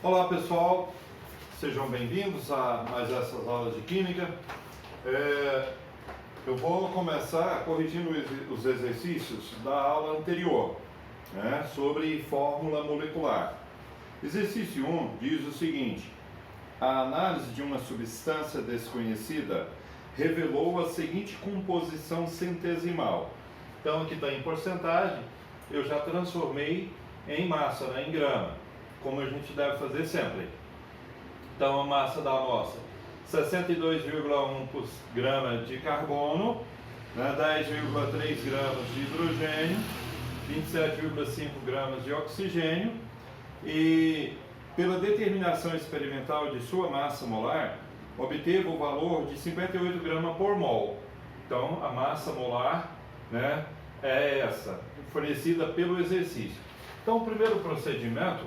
Olá pessoal, sejam bem-vindos a mais essas aulas de Química. Eu vou começar corrigindo os exercícios da aula anterior, sobre fórmula molecular. Exercício 1 diz o seguinte: a análise de uma substância desconhecida revelou a seguinte composição centesimal. Então aqui está em porcentagem, eu já transformei em massa, em grama, como a gente deve fazer sempre. Então a massa da amostra: 62,1 gramas de carbono, 10,3 gramas de hidrogênio, 27,5 gramas de oxigênio, e pela determinação experimental de sua massa molar, obteve o valor de 58 gramas por mol. Então a massa molar, é essa, fornecida pelo exercício. Então o primeiro procedimento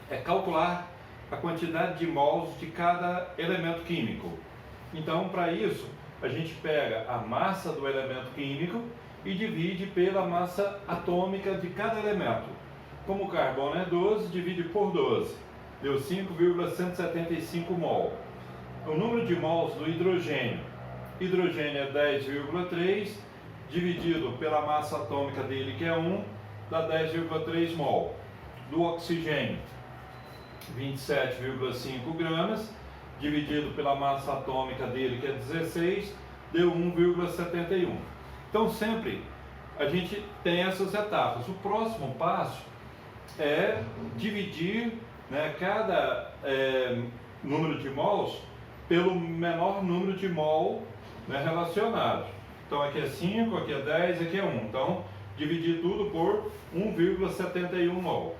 é calcular a quantidade de mols de cada elemento químico. Então, para isso, a gente pega a massa do elemento químico e divide pela massa atômica de cada elemento. Como o carbono é 12, divide por 12, deu 5,175 mol. O número de mols do hidrogênio: hidrogênio é 10,3, dividido pela massa atômica dele, que é 1, dá 10,3 mol. Do oxigênio: 27,5 gramas, dividido pela massa atômica dele, que é 16, deu 1,71. Então sempre a gente tem essas etapas. O próximo passo é dividir cada número de mols pelo menor número de mol relacionado. Então aqui é 5, aqui é 10, aqui é 1. Então dividir tudo por 1,71 mol.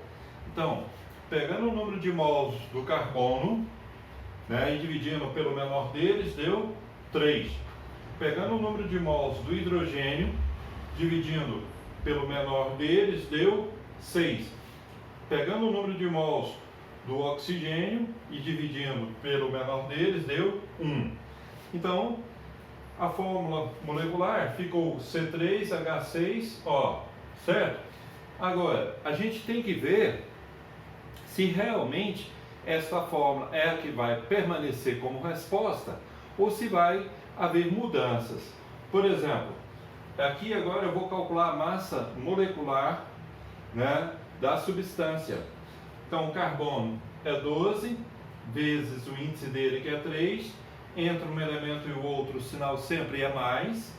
Então, pegando o número de mols do carbono, e dividindo pelo menor deles, deu 3. Pegando o número de mols do hidrogênio, dividindo pelo menor deles, deu 6. Pegando o número de mols do oxigênio e dividindo pelo menor deles, deu 1. Então, a fórmula molecular ficou C3H6O, certo? Agora, a gente tem que ver se realmente esta fórmula é a que vai permanecer como resposta ou se vai haver mudanças. Por exemplo, aqui agora eu vou calcular a massa molecular da substância. Então o carbono é 12 vezes o índice dele, que é 3. Entre um elemento e o outro, o sinal sempre é mais.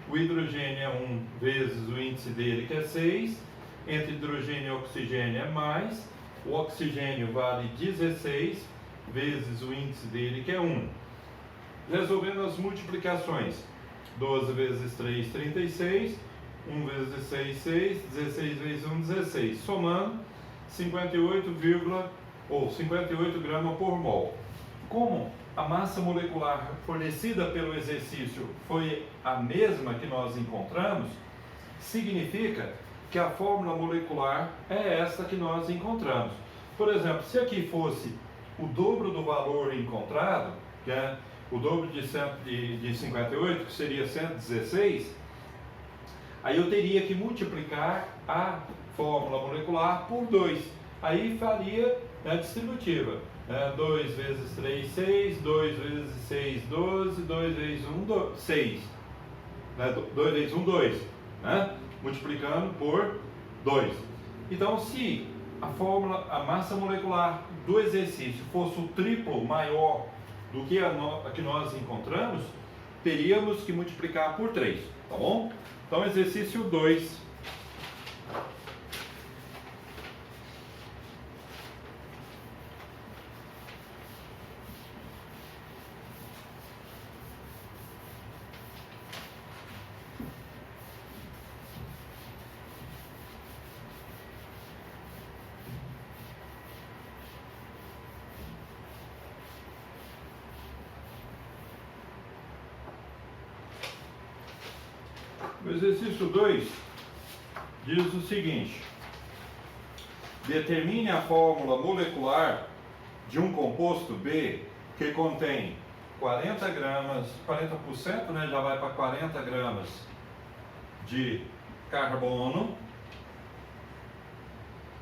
O hidrogênio é 1 vezes o índice dele, que é 6. Entre hidrogênio e oxigênio é mais. O oxigênio vale 16 vezes o índice dele, que é 1. Resolvendo as multiplicações: 12 vezes 3, 36. 1 vezes 6, 6. 16 vezes 1, 16. Somando, 58 gramas por mol. Como a massa molecular fornecida pelo exercício foi a mesma que nós encontramos, significa que a fórmula molecular é esta que nós encontramos. Por exemplo, se aqui fosse o dobro do valor encontrado, que é o dobro de 58, que seria 116, aí eu teria que multiplicar a fórmula molecular por 2. Aí faria a distributiva. 2 vezes 3, 6. 2 vezes 6, 12. 2 vezes 1, 6. 2 vezes 1, 2. Multiplicando por 2. Então, se a massa molecular do exercício fosse o triplo maior do que a que nós encontramos, teríamos que multiplicar por 3, tá bom? Então, exercício 2. O exercício 2 diz o seguinte: determine a fórmula molecular de um composto B que contém 40 gramas, 40%, já vai para 40 gramas de carbono,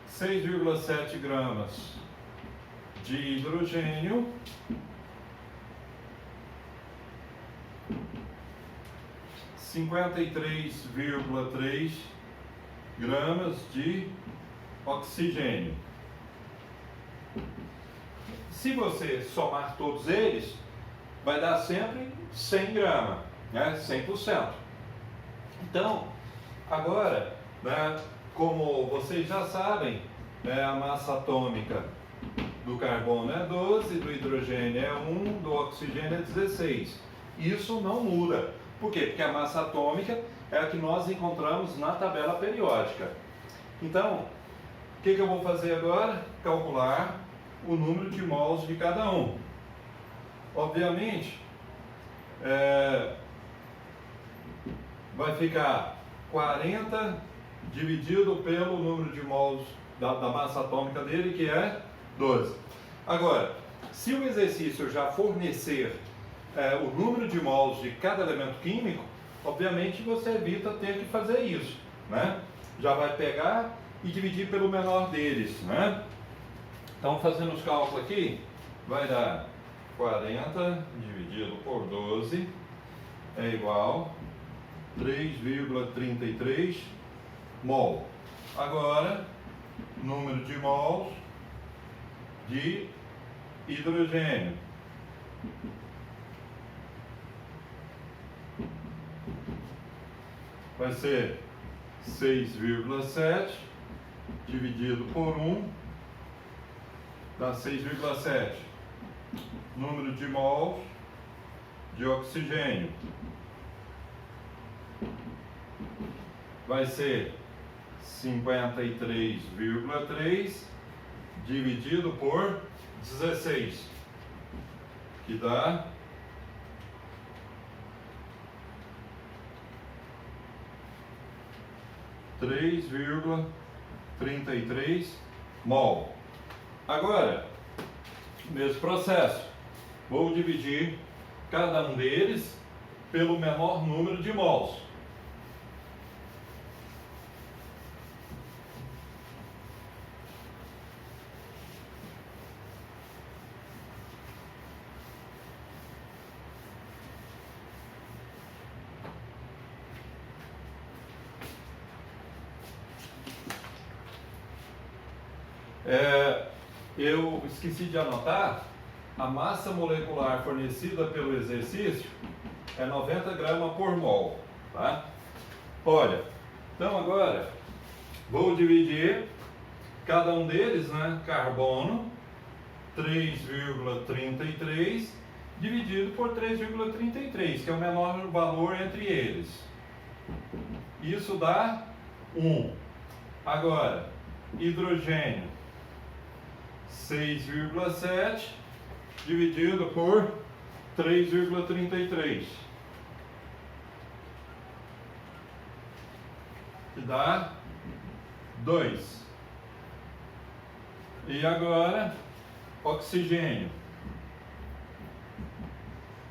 6,7 gramas de hidrogênio cinquenta e 53,3 gramas de oxigênio. Se você somar todos eles, vai dar sempre 100 gramas, né? 100%. Então, agora, né, como vocês já sabem, né, a massa atômica do carbono é 12, do hidrogênio é 1, do oxigênio é 16. Isso não muda. Por quê? Porque a massa atômica é a que nós encontramos na tabela periódica. Então, o que eu vou fazer agora? Calcular o número de mols de cada um. Obviamente, vai ficar 40 dividido pelo número de mols da massa atômica dele, que é 12. Agora, se o exercício já fornecer o número de mols de cada elemento químico, obviamente você evita ter que fazer isso, né? Já vai pegar e dividir pelo menor deles, né? Então, fazendo os cálculos aqui, vai dar 40 dividido por 12 é igual a 3,33 mol. Agora, número de mols de hidrogênio. Vai ser 6,7 dividido por 1 dá 6,7. Número de mols de oxigênio vai ser 53,3 dividido por 16, que dá 3,33 mol. Agora, mesmo processo, vou dividir cada um deles pelo menor número de mols. Eu esqueci de anotar, a massa molecular fornecida pelo exercício é 90 gramas por mol, tá? Olha, então agora vou dividir cada um deles, né? Carbono 3,33 dividido por 3,33, que é o menor valor entre eles. Isso dá 1. Agora, hidrogênio 6,7 dividido por 3,33, que dá 2. E agora, oxigênio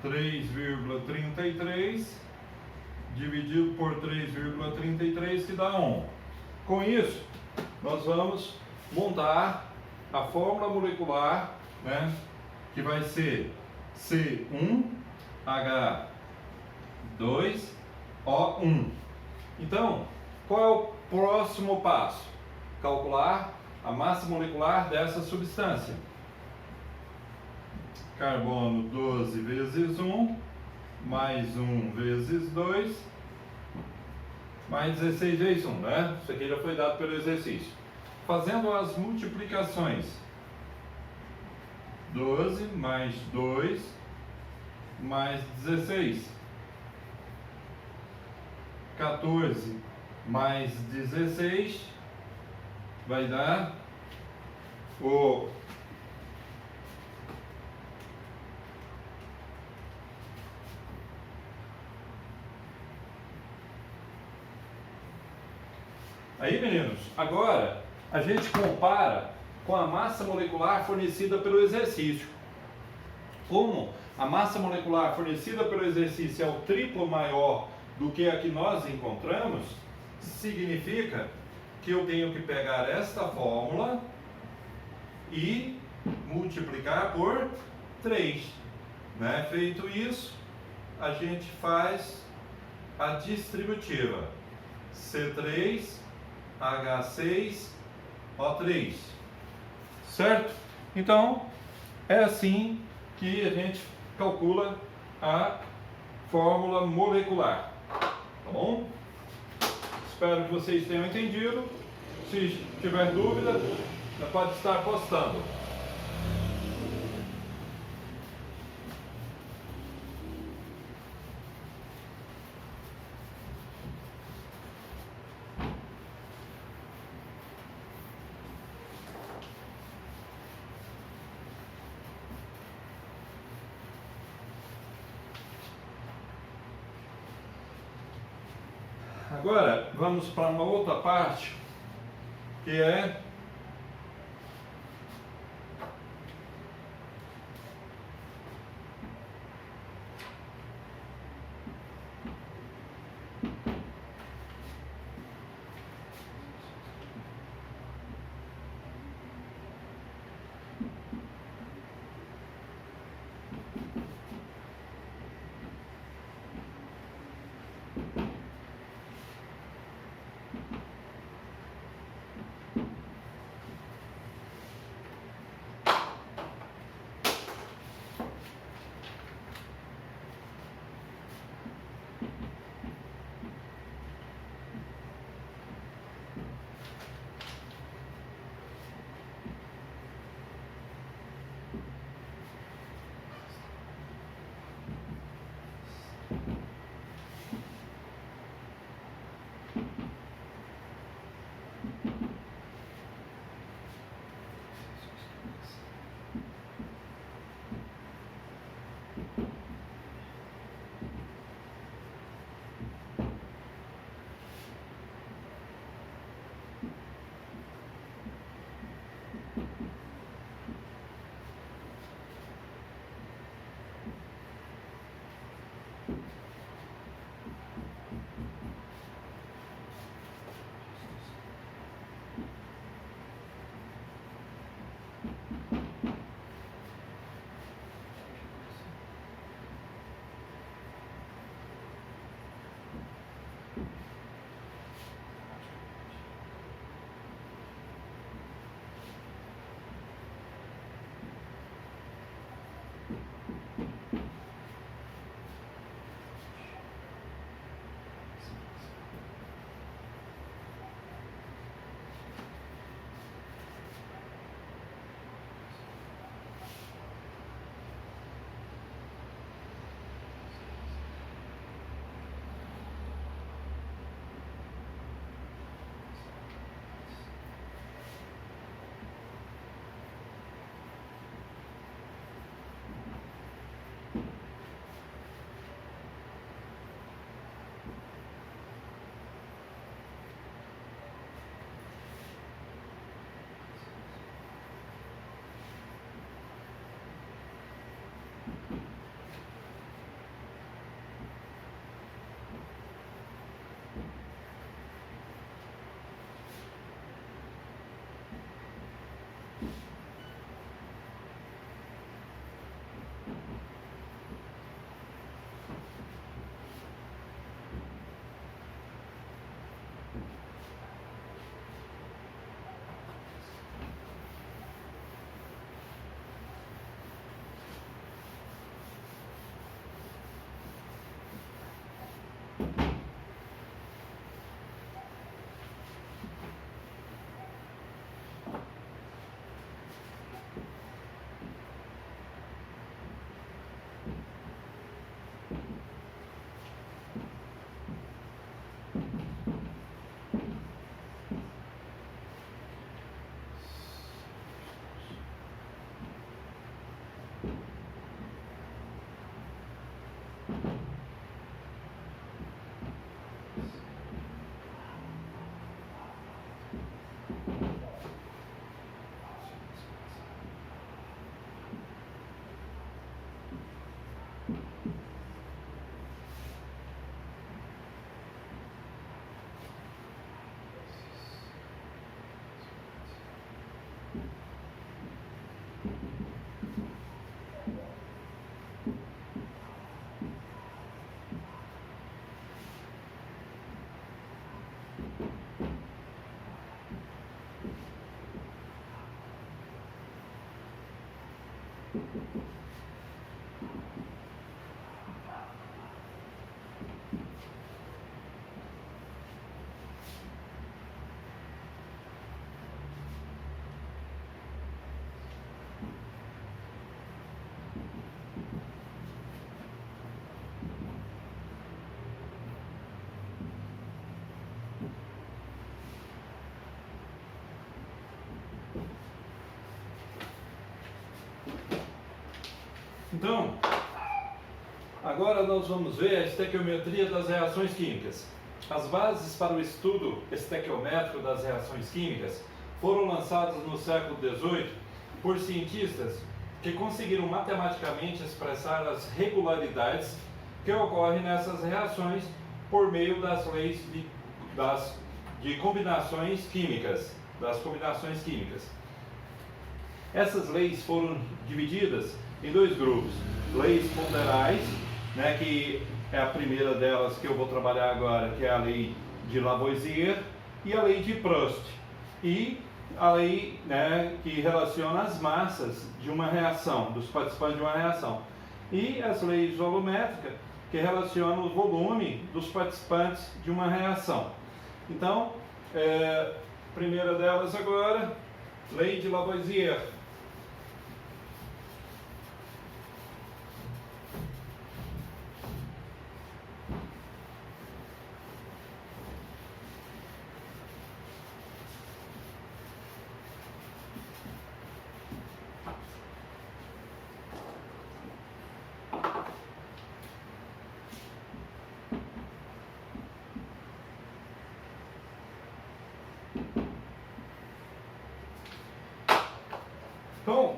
3,33 dividido por 3,33, que dá 1. Com isso, nós vamos montar a fórmula molecular, né, que vai ser C1H2O1. Então, qual é o próximo passo? Calcular a massa molecular dessa substância. Carbono 12 vezes 1, mais 1 vezes 2, mais 16 vezes 1, né? Isso aqui já foi dado pelo exercício. Fazendo as multiplicações, 12 mais 2 mais 16, 14 mais 16 vai dar o aí, meninos, agora a gente compara com a massa molecular fornecida pelo exercício. Como a massa molecular fornecida pelo exercício é o triplo maior do que a que nós encontramos, significa que eu tenho que pegar esta fórmula e multiplicar por 3. Né? Feito isso, a gente faz a distributiva. C3H6O3. Certo? Então, é assim que a gente calcula a fórmula molecular. Tá bom? Espero que vocês tenham entendido. Se tiver dúvida, já pode estar postando. Agora, vamos para uma outra parte, que é Então, agora nós vamos ver a estequiometria das reações químicas. As bases para o estudo estequiométrico das reações químicas foram lançadas no século XVIII por cientistas que conseguiram matematicamente expressar as regularidades que ocorrem nessas reações por meio das leis de combinações químicas, Essas leis foram divididas em dois grupos: leis ponderais, né, que é a primeira delas que eu vou trabalhar agora, que é a lei de Lavoisier, e a lei de Proust, e a lei, né, que relaciona as massas de uma reação, dos participantes de uma reação, e as leis volumétricas, que relacionam o volume dos participantes de uma reação. Então, a primeira delas agora, lei de Lavoisier. Então,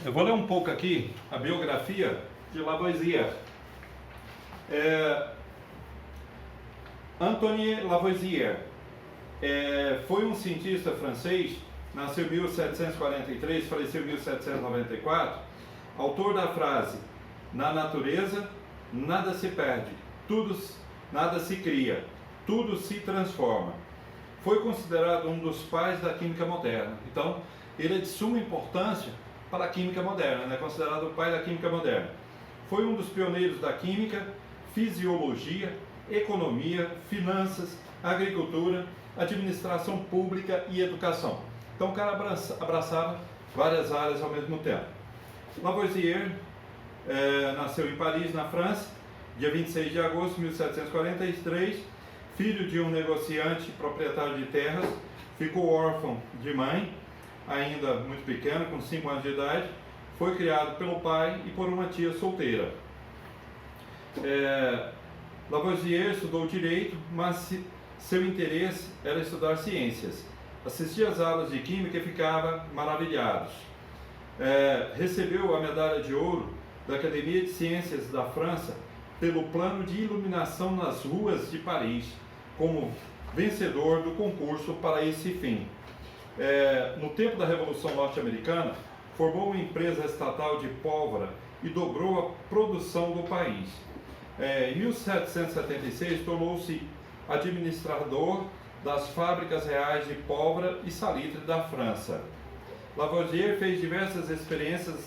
eu vou ler um pouco aqui a biografia de Lavoisier. Antoine Lavoisier foi um cientista francês, nasceu em 1743, faleceu em 1794, autor da frase: na natureza nada se perde, nada se cria, tudo se transforma. Foi considerado um dos pais da química moderna. Então, ele é de suma importância para a química moderna, né? Considerado o pai da química moderna. Foi um dos pioneiros da química, fisiologia, economia, finanças, agricultura, administração pública e educação. Então o cara abraçava várias áreas ao mesmo tempo. Lavoisier nasceu em Paris, na França, dia 26 de agosto de 1743, filho de um negociante proprietário de terras, ficou órfão de mãe, ainda muito pequeno, com 5 anos de idade, foi criado pelo pai e por uma tia solteira. Lavoisier estudou direito, mas seu interesse era estudar ciências. Assistia às aulas de química e ficava maravilhado. Recebeu a medalha de ouro da Academia de Ciências da França pelo plano de iluminação nas ruas de Paris, como vencedor do concurso para esse fim. No tempo da Revolução Norte-Americana, formou uma empresa estatal de pólvora e dobrou a produção do país. Em 1776, tornou-se administrador das fábricas reais de pólvora e salitre da França. Lavoisier fez diversas experiências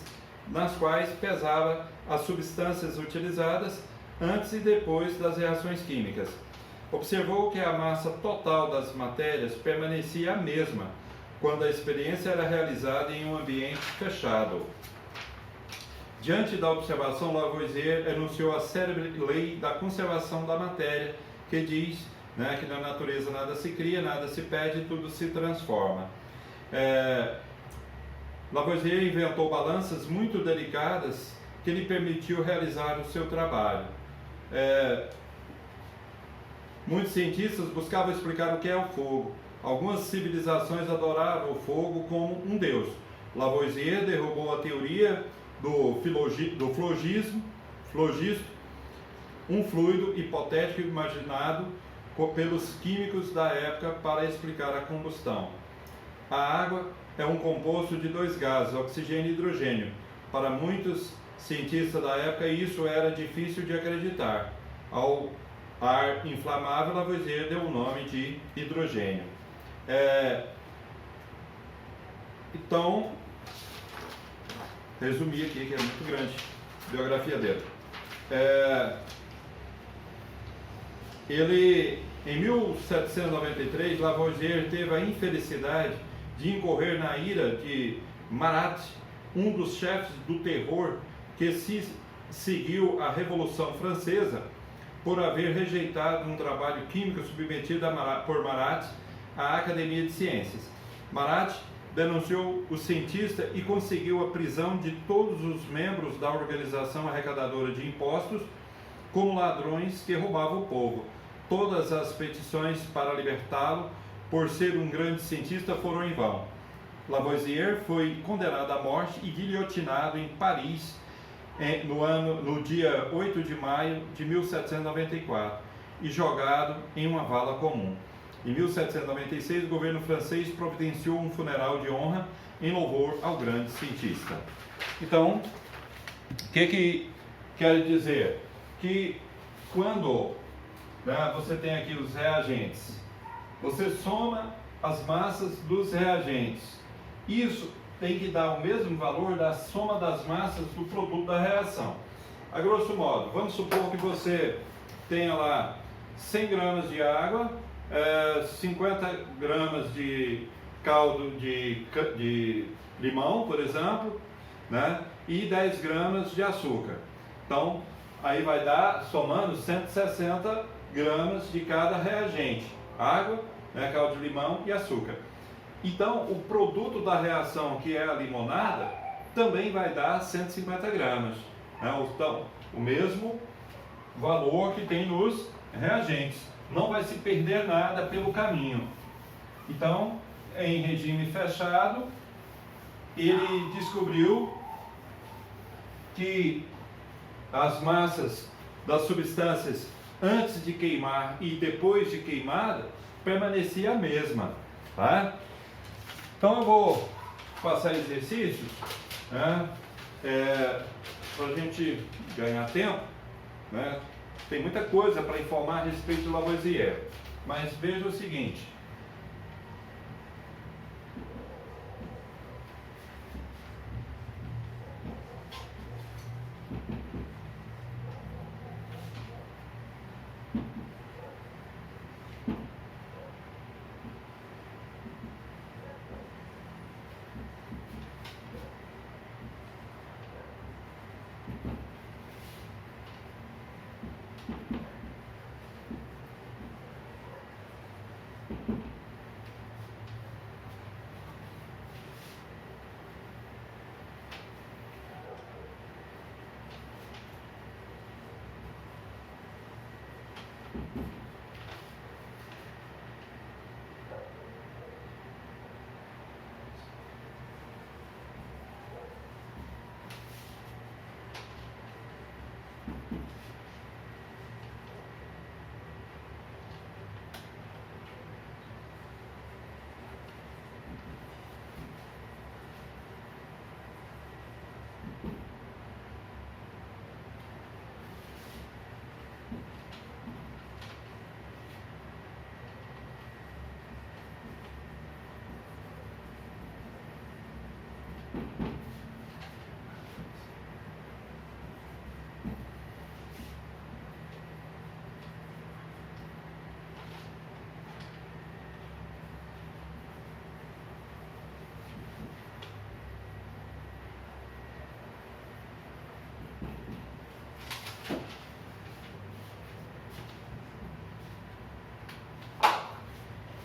nas quais pesava as substâncias utilizadas antes e depois das reações químicas. Observou que a massa total das matérias permanecia a mesma quando a experiência era realizada em um ambiente fechado. Diante da observação, Lavoisier enunciou a célebre lei da conservação da matéria, que diz, né, que na natureza nada se cria, nada se perde, tudo se transforma. Lavoisier inventou balanças muito delicadas que lhe permitiu realizar o seu trabalho. Muitos cientistas buscavam explicar o que é o fogo. Algumas civilizações adoravam o fogo como um deus. Lavoisier derrubou a teoria do flogisto, um fluido hipotético imaginado pelos químicos da época para explicar a combustão. A água é um composto de dois gases, oxigênio e hidrogênio. Para muitos cientistas da época, isso era difícil de acreditar. Ao ar inflamável, Lavoisier deu o nome de hidrogênio. Então, resumir aqui, que é muito grande a biografia dele. Ele, em 1793, Lavoisier teve a infelicidade de incorrer na ira de Marat, um dos chefes do terror que se seguiu à Revolução Francesa, por haver rejeitado um trabalho químico submetido por Marat à Academia de Ciências. Marat denunciou o cientista e conseguiu a prisão de todos os membros da organização arrecadadora de impostos como ladrões que roubavam o povo. Todas as petições para libertá-lo por ser um grande cientista foram em vão. Lavoisier foi condenado à morte e guilhotinado em Paris no dia 8 de maio de 1794 e jogado em uma vala comum. Em 1796, o governo francês providenciou um funeral de honra em louvor ao grande cientista. Então, o que quer dizer? Que quando você tem aqui os reagentes, você soma as massas dos reagentes. Isso tem que dar o mesmo valor da soma das massas do produto da reação. A grosso modo, vamos supor que você tenha lá 100 gramas de água, 50 gramas de caldo de limão, por exemplo, né? E 10 gramas de açúcar. Então, aí vai dar, somando, 160 gramas de cada reagente. Água, caldo de limão e açúcar. Então, o produto da reação, que é a limonada, também vai dar 150 gramas. Então, o mesmo valor que tem nos reagentes. Não vai se perder nada pelo caminho. Então, em regime fechado, ele descobriu que as massas das substâncias antes de queimar e depois de queimada permanecia a mesma, tá? Então eu vou passar exercícios, né, para a gente ganhar tempo, né? Tem muita coisa para informar a respeito do Lavoisier, mas veja o seguinte.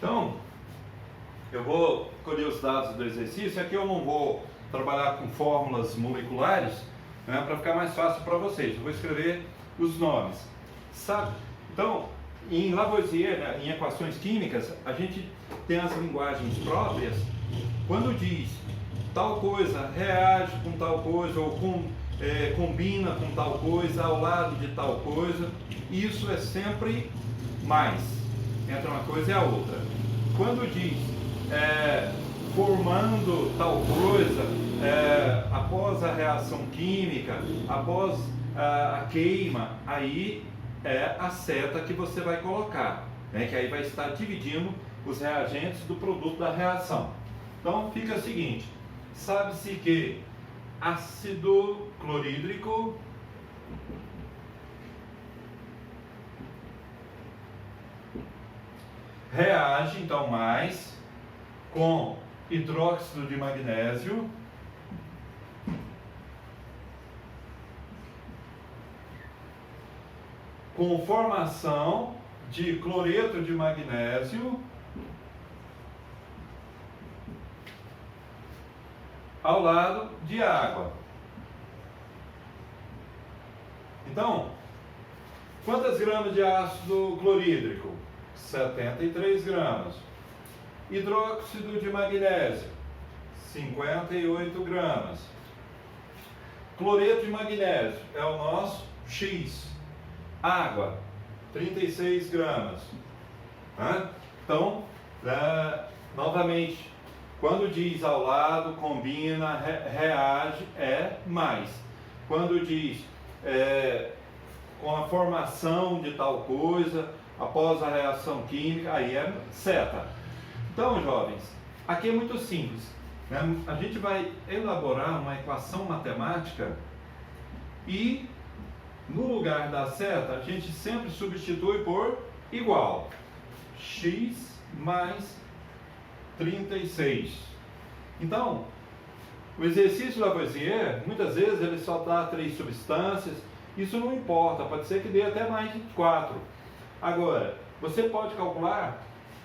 Então, eu vou colher os dados do exercício. Aqui eu não vou trabalhar com fórmulas moleculares, né, para ficar mais fácil para vocês. Eu vou escrever os nomes. Sabe? Então, em Lavoisier, né, em equações químicas, a gente tem as linguagens próprias. Quando diz tal coisa reage com tal coisa, ou combina com tal coisa, ao lado de tal coisa, isso é sempre mais, entre uma coisa e a outra. Quando diz formando tal coisa, após a reação química, após a queima, aí é a seta que você vai colocar, né, que aí vai estar dividindo os reagentes do produto da reação. Então fica o seguinte, sabe-se que ácido clorídrico reage, então, mais com hidróxido de magnésio com formação de cloreto de magnésio ao lado de água. Então, quantas gramas de ácido clorídrico? 73 gramas. Hidróxido de magnésio, 58 gramas. Cloreto de magnésio é o nosso X. Água, 36 gramas. Então, novamente, quando diz ao lado, combina, reage, é mais. Quando diz com a formação de tal coisa, após a reação química, aí é seta. Então, jovens, aqui é muito simples, né? A gente vai elaborar uma equação matemática e no lugar da seta a gente sempre substitui por igual. X mais 36. Então, o exercício Lavoisier, muitas vezes ele só dá 3 substâncias, isso não importa, pode ser que dê até mais de 4. Agora, você pode calcular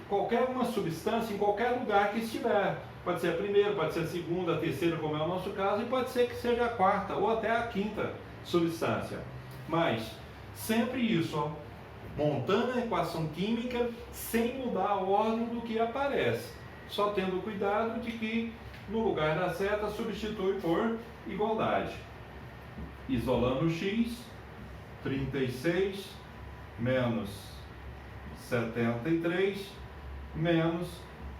qualquer uma substância em qualquer lugar que estiver. Pode ser a primeira, pode ser a segunda, a terceira, como é o nosso caso, e pode ser que seja a quarta ou até a quinta substância. Mas, sempre isso, ó, montando a equação química sem mudar a ordem do que aparece. Só tendo cuidado de que no lugar da seta substitui por igualdade. Isolando o X, 36 menos 73 menos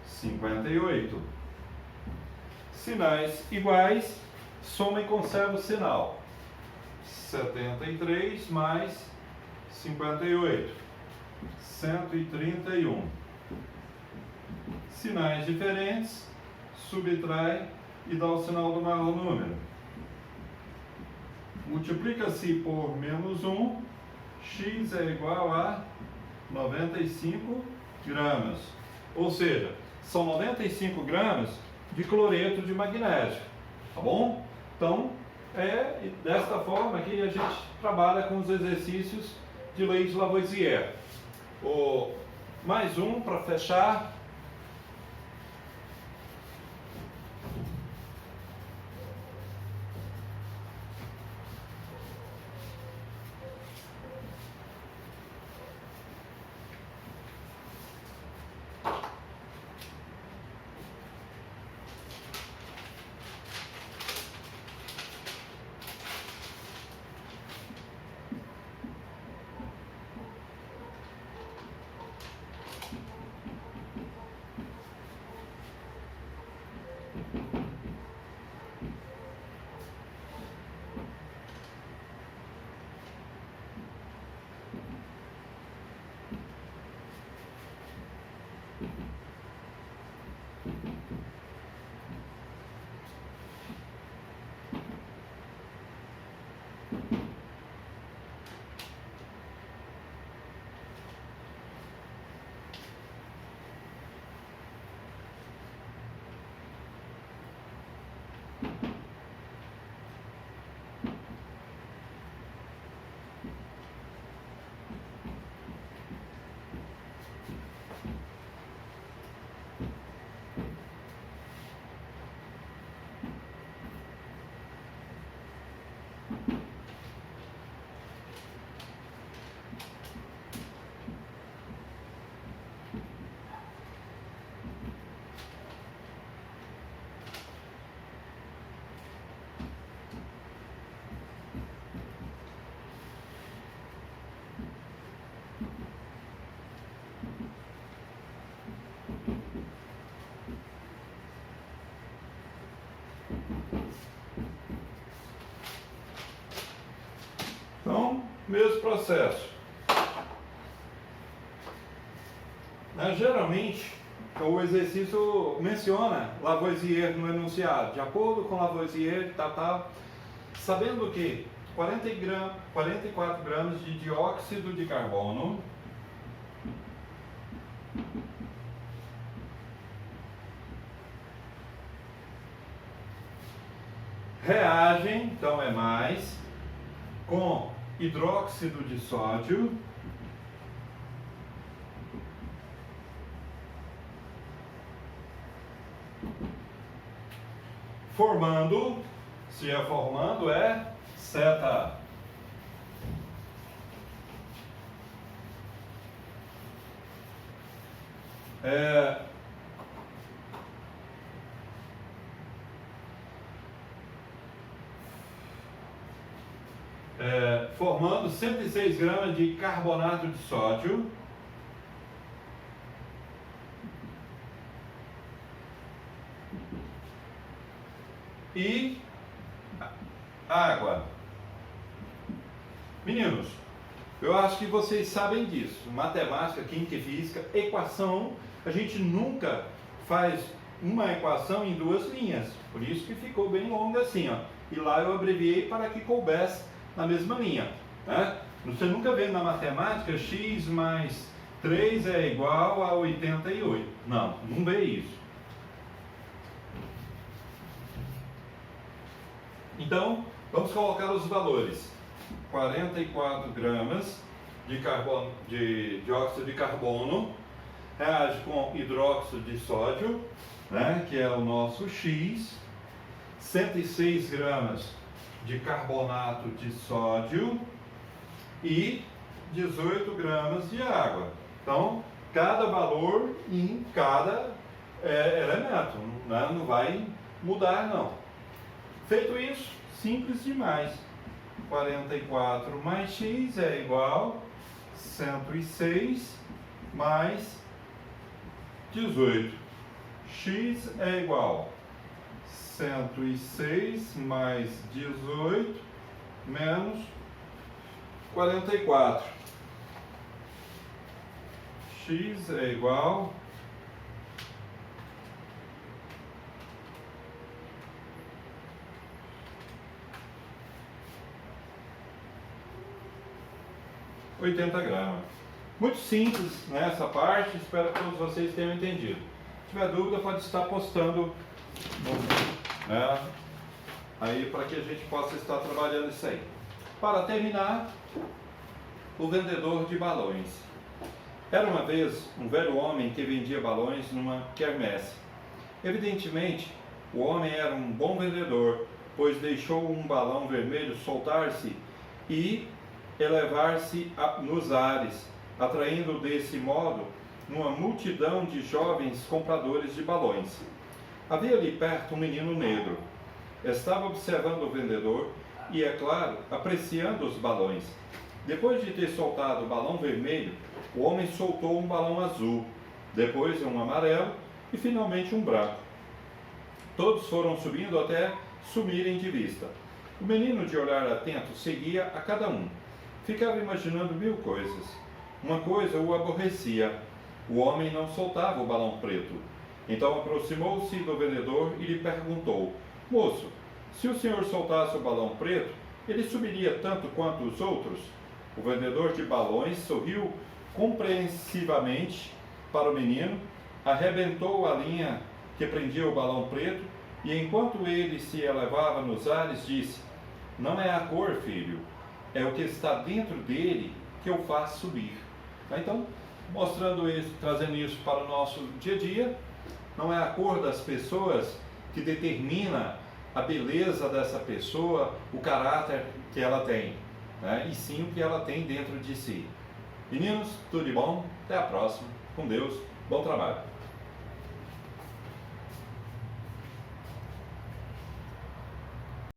58. Sinais iguais, soma e conserva o sinal. 73 mais 58, 131. Sinais diferentes, subtrai e dá o sinal do maior número. Multiplica-se por menos 1, x é igual a 95 gramas. Ou seja, são 95 gramas de cloreto de magnésio. Tá bom? Então, é desta forma que a gente trabalha com os exercícios de lei de Lavoisier. Mais um para fechar. Então, mesmo processo. Geralmente, o exercício menciona Lavoisier no enunciado, de acordo com Lavoisier, sabendo que 44 gramas de dióxido de carbono reagem, então é mais, com hidróxido de sódio formando, se é formando, é seta. Formando 106 gramas de carbonato de sódio e água. Meninos, eu acho que vocês sabem disso. Matemática, química e física, equação, a gente nunca faz uma equação em duas linhas. Por isso que ficou bem longa assim, ó. E lá eu abreviei para que coubesse na mesma linha, né? Você nunca vê na matemática x mais 3 é igual a 88. Não vê isso. Então, vamos colocar os valores. 44 gramas de dióxido de carbono reage com hidróxido de sódio, né, que é o nosso X, 106 gramas de carbonato de sódio e 18 gramas de água. Então, cada valor em cada elemento, né, não vai mudar não. Feito isso, simples demais. 44 mais x é igual a 106 mais 18. X é igual a 106 mais 18 menos 44. X é igual a 80 gramas. Muito simples nessa parte, espero que todos vocês tenham entendido. Se tiver dúvida, pode estar postando aí para que a gente possa estar trabalhando isso aí. Para terminar, o vendedor de balões. Era uma vez um velho homem que vendia balões numa quermesse. Evidentemente, o homem era um bom vendedor, pois deixou um balão vermelho soltar-se e elevar-se nos ares, atraindo desse modo uma multidão de jovens compradores de balões. Havia ali perto um menino negro. Estava observando o vendedor e, é claro, apreciando os balões. Depois de ter soltado o balão vermelho, o homem soltou um balão azul, depois um amarelo e finalmente um branco. Todos foram subindo até sumirem de vista. O menino, de olhar atento, seguia a cada um. Ficava imaginando mil coisas. Uma coisa o aborrecia. O homem não soltava o balão preto. Então aproximou-se do vendedor e lhe perguntou: moço, se o senhor soltasse o balão preto, ele subiria tanto quanto os outros? O vendedor de balões sorriu compreensivamente para o menino, arrebentou a linha que prendia o balão preto e, enquanto ele se elevava nos ares, disse: não é a cor, filho, é o que está dentro dele que eu faço subir. Então, mostrando isso, trazendo isso para o nosso dia a dia, não é a cor das pessoas que determina a beleza dessa pessoa, o caráter que ela tem, né? E sim o que ela tem dentro de si. Meninos, tudo de bom? Até a próxima. Com Deus. Bom trabalho.